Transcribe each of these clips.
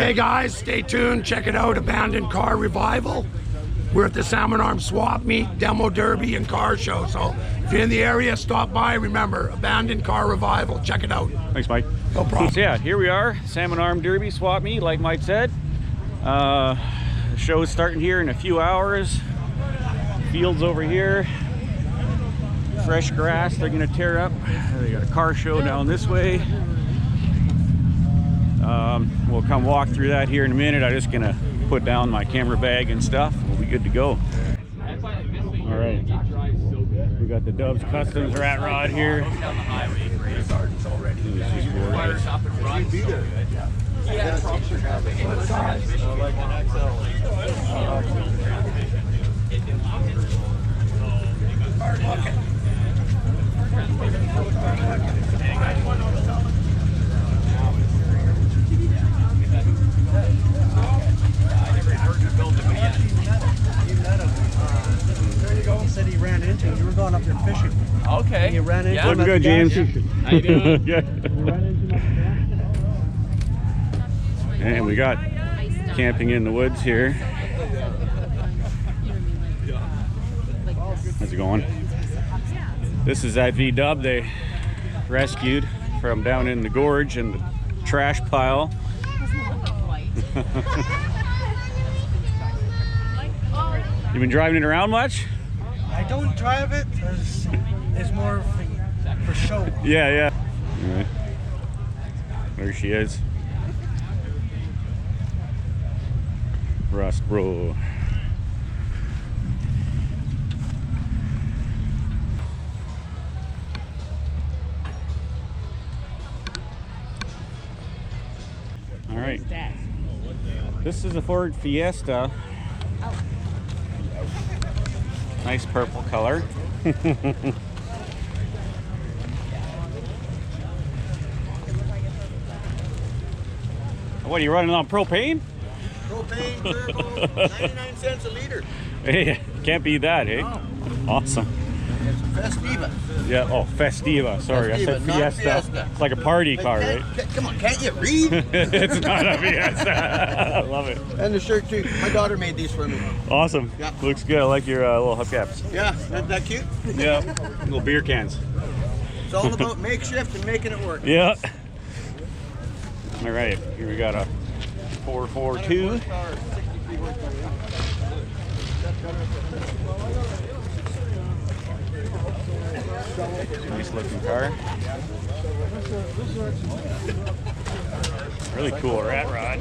Hey guys, stay tuned. Check it out, Abandoned Car Revival. We're at the Salmon Arm Swap Meet, Demo Derby, and Car Show. So if you're in the area, stop by. Remember, Abandoned Car Revival. Check it out. Thanks, Mike. No problem. So yeah, here we are, Salmon Arm Derby Swap Meet, like Mike said. The show's starting here in a few hours. Fields over here. Fresh grass they're gonna tear up. They got a car show down this way. We'll come walk through that here in a minute. I'm just gonna put down my camera bag and stuff. We'll be good to go. All right, we got the Dubs Customs rat rod here. He said he ran into you. You were going up there fishing. Okay. And you ran into him. Looking good, James. How you doing? Yeah. And we got camping in the woods here. How's it going? This is that V-dub they rescued from down in the gorge and the trash pile. You been driving it around much? I don't drive it. It's more for show. Yeah, yeah. All right. There she is. Rust Bro. All right. This is a Ford Fiesta. Nice purple color. What are you running on, propane? Propane, turbo, 99 cents a liter. Hey, can't beat that, hey? No. Awesome. It's Festiva. Yeah, oh, Festiva. Sorry, I said Festiva, not Fiesta. Fiesta. It's like a party car, right? Come on, can't you read? It's not a Fiesta. I love it. And the shirt too. My daughter made these for me. Awesome. Yeah. Looks good. I like your little hubcaps. Yeah, isn't that cute? Yeah. Little beer cans. It's all about makeshift and making it work. Yeah. All right. Here we got a 442. Nice looking car. Really cool rat rod.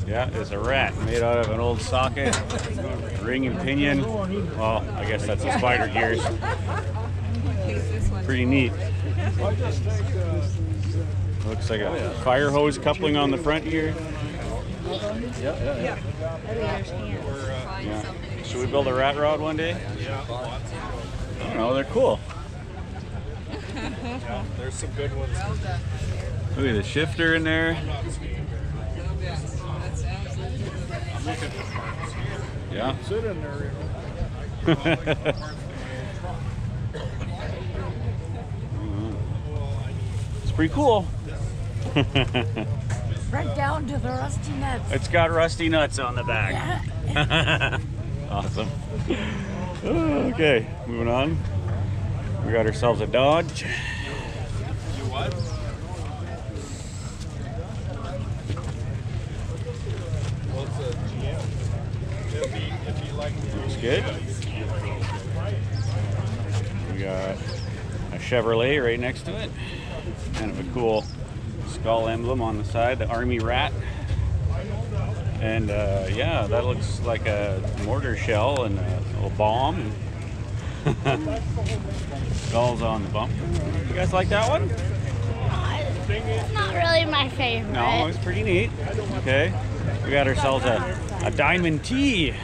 Yeah, it's a rat made out of an old socket, ring and pinion. Well, I guess that's the spider gears. Pretty neat. Looks like a fire hose coupling on the front here. Yeah. Should we build a rat rod one day? I don't know, they're cool. There's some good ones. Look at the shifter in there. Yeah. Sit in there. It's pretty cool. Right down to the rusty nuts. It's got rusty nuts on the back. Awesome. Okay, moving on. We got ourselves a Dodge. You what? Well, it's a GM. If you like the Looks good. We got a Chevrolet right next to it. Kind of a cool skull emblem on the side, the Army rat. And yeah, that looks like a mortar shell and a little bomb. Skulls on the bumper. You guys like that one? It's not really my favorite. No, it's pretty neat. Okay. We got ourselves a Diamond T.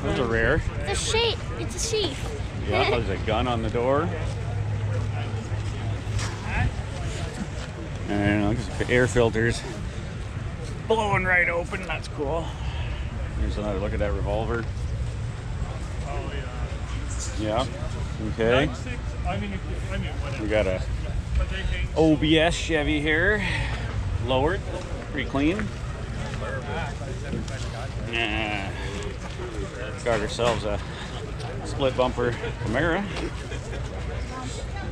Those are rare. It's a shape. It's a sheath. Yeah, there's a gun on the door. And look at the air filters blowing right open. That's cool. Here's another look at that revolver. Yeah. Okay. We got a OBS Chevy here, lowered. Pretty clean. Yeah. Got ourselves a split bumper Camaro.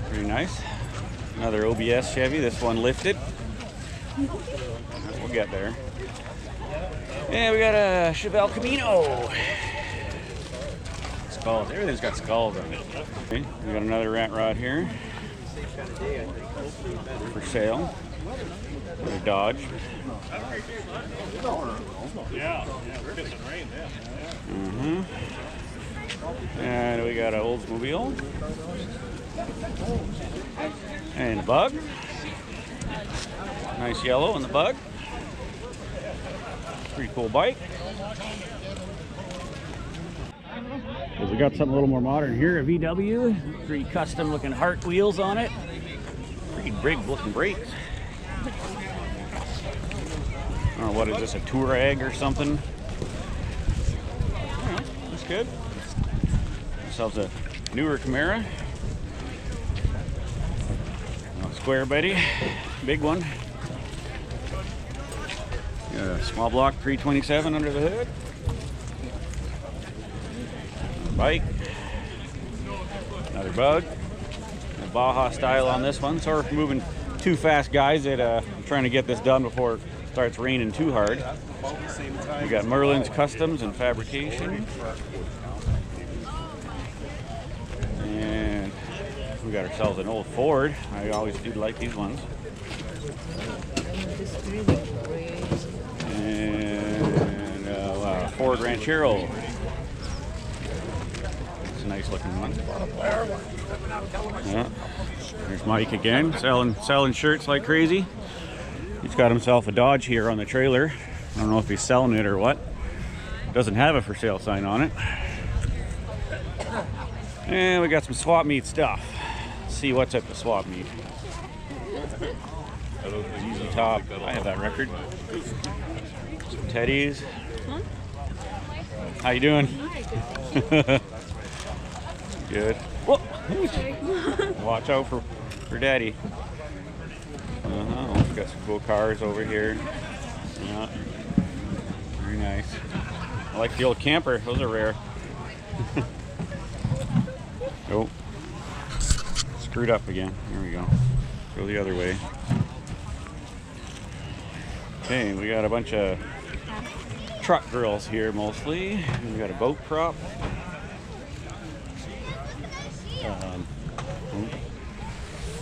Pretty nice. Another OBS Chevy. This one lifted. We'll get there. And we got a Chevelle Camino. Skulls. Everything's got skulls on it. Okay, we got another rat rod here for sale. Another Dodge. And we got an Oldsmobile. And a Bug. Nice yellow in the Bug. Pretty cool bike. We got something a little more modern here, a VW. Pretty custom looking Hart wheels on it. Pretty big looking brakes. I don't know, what is this, a Touareg or something? Yeah, that's good. Ourselves a newer Camaro. Square Betty, big one. Got a small block 327 under the hood. Bike. Another Bug. A Baja style on this one. So we're moving too fast, guys. I'm trying to get this done before it starts raining too hard. We got Merlin's Customs and Fabrication. And we got ourselves an old Ford. I always do like these ones. And Ford Ranchero. It's a nice looking one. Yeah. There's Mike again, selling shirts like crazy. He's got himself a Dodge here on the trailer. I don't know if he's selling it or what. Doesn't have a for sale sign on it. And we got some swap meet stuff. Let's see what's at the swap meet. Easy Top. I have that record. Some Teddies. How you doing? Good. Whoa. Watch out for Daddy. We've got some cool cars over here. Yeah. Very nice. I like the old camper. Those are rare. Oh. Screwed up again. There we go. Go the other way. Okay, we got a bunch of truck grills here mostly. We got a boat prop.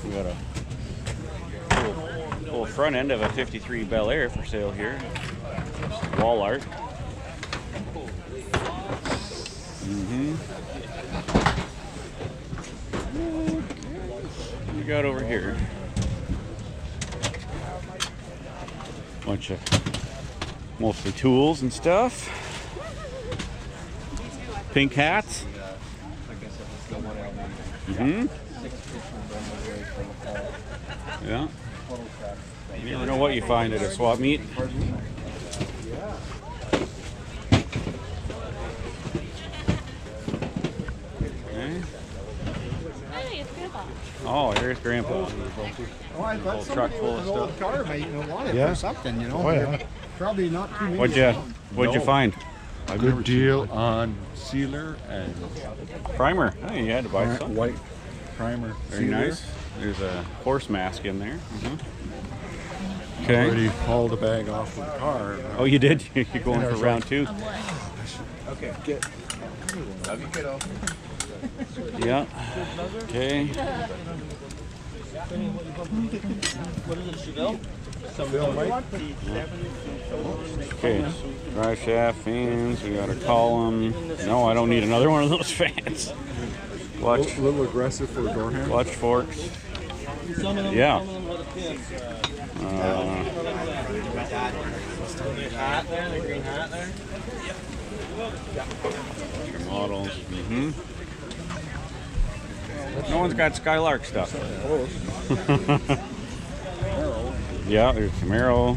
We got a full front end of a 53 Bel Air for sale here. Wall art. What we got over here? Bunch of mostly tools and stuff. Pink hats. Yeah. You never know what you find at a swap meet. Okay. Oh, here's Grandpa. Oh, I thought truck full of stuff. Car might want it for something, you know. Oh, yeah. Probably not too many. What'd you find? A good deal on sealer and Primer. Oh, you had to buy some. white primer. Very sealer. nice. There's a horse mask in there. I Okay. already hauled the bag off of the car. Oh, you did? You're going for round two? Okay, get. Yeah. Okay. Okay. Drive shaft fans. We got a column. No, I don't need another one of those fans. Watch. A little aggressive for a door handle. Watch forks. Yeah. Your models. No one's got Skylark stuff. Yeah, there's Camaro.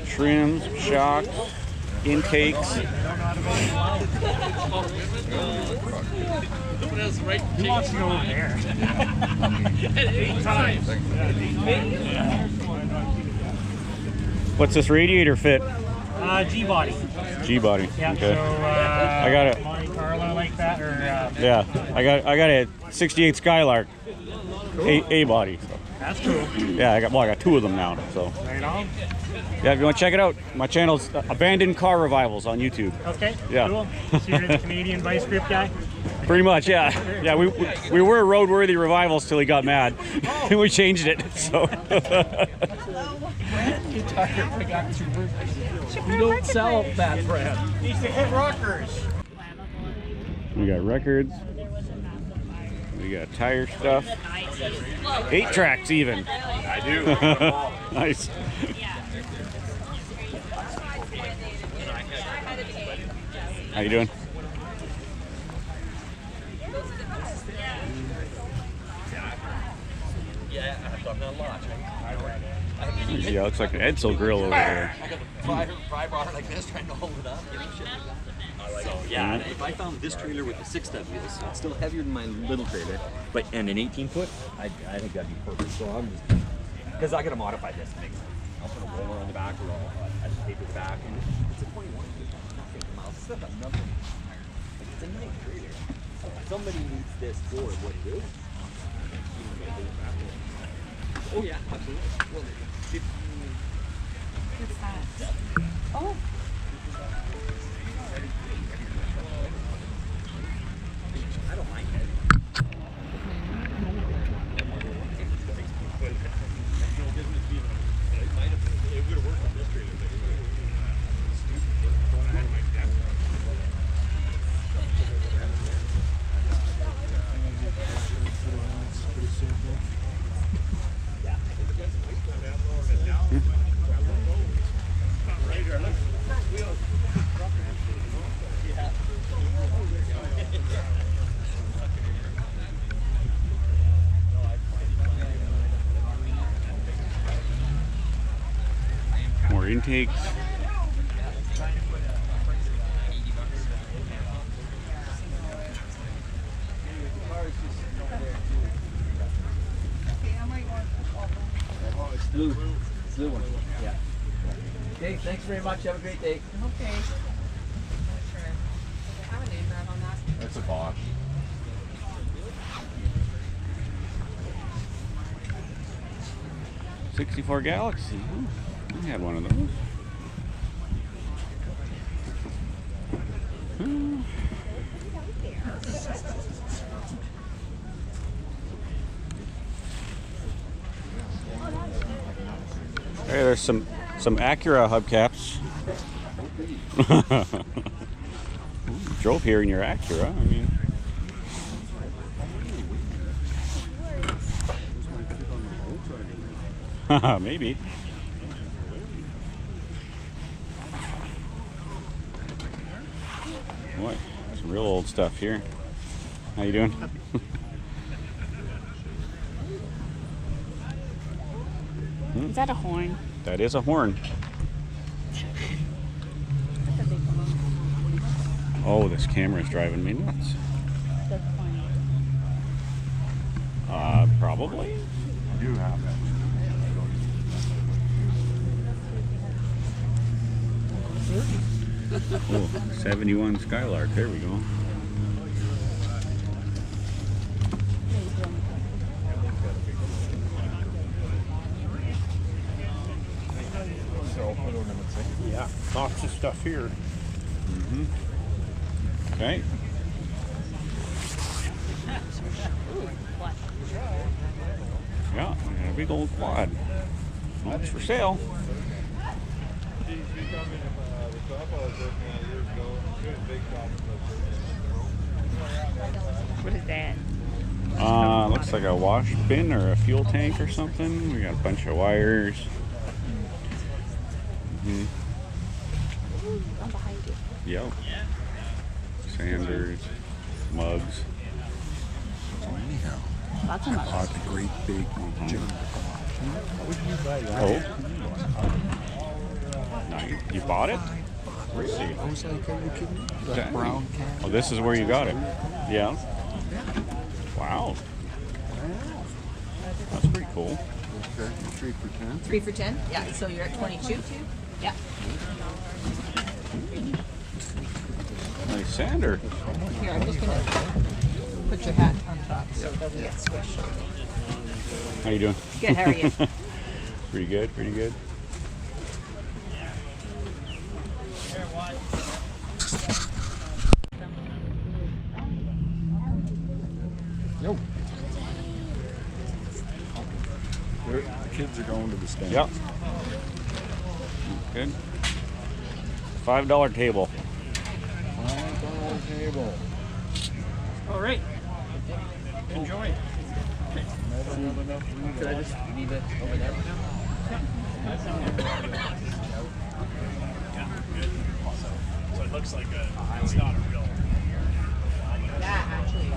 Trims, shocks. intakes. He wants to go over there. 8 times. What's this radiator fit? G-body. G-body. Yeah. Okay. So I got it. Monte Carlo like that, or Yeah, I got a 68 Skylark, A body. So. that's cool. Yeah, I got 2 of them now. So Right on. yeah, if you want to check it out, my channel's Abandoned Car Revivals on YouTube. Okay. Yeah. Cool. So you're the Canadian vice grip guy. Pretty much, yeah. Yeah, we were Roadworthy Revivals till he got mad, and we changed it. So. We don't sell that brand. Needs to hit rockers. We got records. We got tire stuff. 8 tracks even. I do. Nice. How you doing? Yeah, I've done that a lot. Yeah, looks like an Edsel grill over there. I got a pry bar like this trying to hold it up. You know, shit like that. So, yeah, if I found this trailer with the 6-step wheels, it's still heavier than my little trailer, but and an 18-foot, I think that'd be perfect. So I'm just, because I gotta modify this to make sense. I'll put a roller on the back, or I just tape it back, and it's a 21. Miles. It's not nothing. Like, it's a nice trailer. Somebody needs this for what it is. Oh yeah, absolutely. Well, What's that? Oh. I don't mind it. It would have worked on this trailer, but More intakes. Blue. It's blue one. Yeah. Okay, thanks very much. Have a great day. Okay. Sure. Have a name brand on that. That's a Bosch. '64 Galaxy. Ooh, I had one of those. Hey, there's some Acura hubcaps. Drove here in your Acura. I mean, maybe. What? Some real old stuff here. How you doing? Is that a horn? That is a horn. That's a big one. Oh, this camera is driving me nuts. That's funny. Probably. I do have that. Oh, 71 Skylark. There we go. Yeah, lots of stuff here. Okay. Yeah, we got a big old quad. Oh, it's for sale. What is that? Looks like a wash bin or a fuel tank or something. We got a bunch of wires. I'm behind you. Yep. Sanders, mugs. Lots of mugs. Oh, it's a great big German. Oh. No, you bought it? Let's see. I was like, are you kidding me? That Dang. brown can. Oh, this is where you got it. Yeah. Wow. That's pretty cool. Okay, 3 for 10. 3 for 10? Yeah, so you're at 22? Yeah. Nice sander. Here, I'm just gonna put your hat on top so it doesn't get squished. How you doing? Good, how are you? Pretty good, pretty good. Yo. The kids are going to the stand. Yep. Good. $5 table. $5 table. All right. Enjoy. Never have enough room. Could I just leave it over there? So it looks like it's not a real. Yeah, actually, go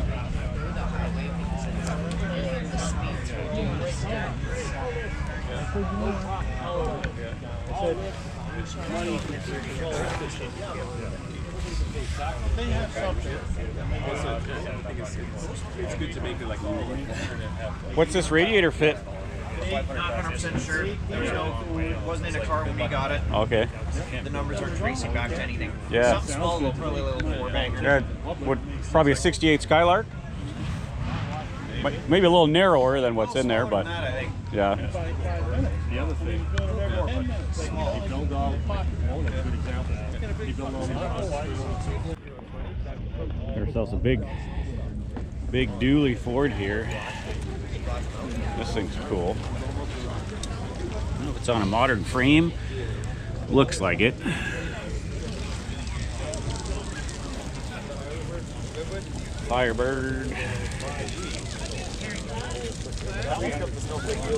the highway because the speeds reduced. They have something. It's good to make it like What's this radiator fit? Not 100% sure. There's no, wasn't in a car when we got it. Okay. The numbers aren't tracing back to anything. Yeah. Something small, though, probably a little more banger. Yeah. What? Probably a '68 Skylark. Maybe a little narrower than what's in there, but That, I think. yeah. the other thing. He built all. Oh, that's a good example. He built all the. Got ourselves a big dually Ford here. This thing's cool. I don't know if it's on a modern frame. Looks like it. Firebird.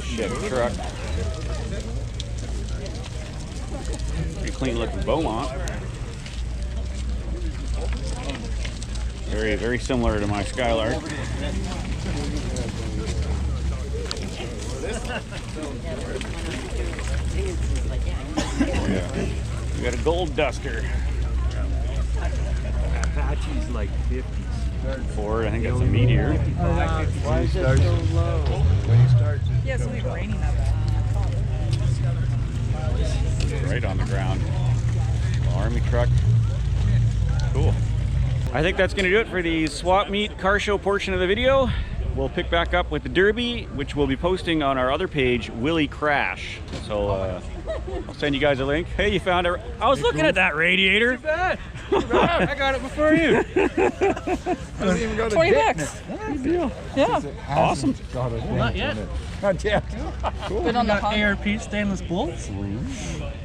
Chevy truck. Pretty clean looking Beaumont. Very, very similar to my Skylark. Yeah. We got a Gold Duster. Apache's like 50s. Ford, I think that's a Meteor. Why is it so low? Yeah, it's only raining that bad. Right on the ground. Army truck. Cool. I think that's going to do it for the swap meet car show portion of the video. We'll pick back up with the Derby, which we'll be posting on our other page, WILLY Crash. So I'll send you guys a link. Hey, you found it. I was looking at that radiator. Too bad. I got it before you. Hasn't even got a 20 dent in bucks. it. Good deal. Yeah. Awesome. Got a dent Not yet. in it. Not yet. Good on the Got ARP stainless bolts.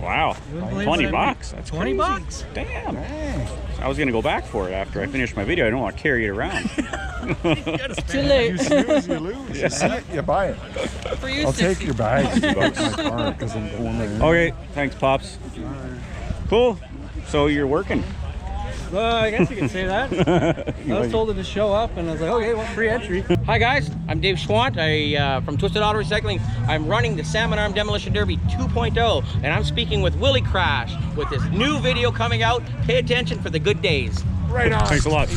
Wow. wouldn't believe $20. what I mean. That's 20 crazy. bucks? Damn. Dang. I was going to go back for it after I finished my video. I don't want to carry it around. Too late. You snooze, you lose. You see it, you buy it. For you, I'll take 60. your bags to my car because I'm going there. Okay. Thanks, Pops. Cool. So you're working. Well, I guess you could say that. I was told to show up, and I was like, okay, well, free entry. Hi guys, I'm Dave Schwandt from Twisted Auto Recycling. I'm running the Salmon Arm Demolition Derby 2.0, and I'm speaking with WILLY Crash with this new video coming out. Pay attention for the good days. Right on. Thanks a lot.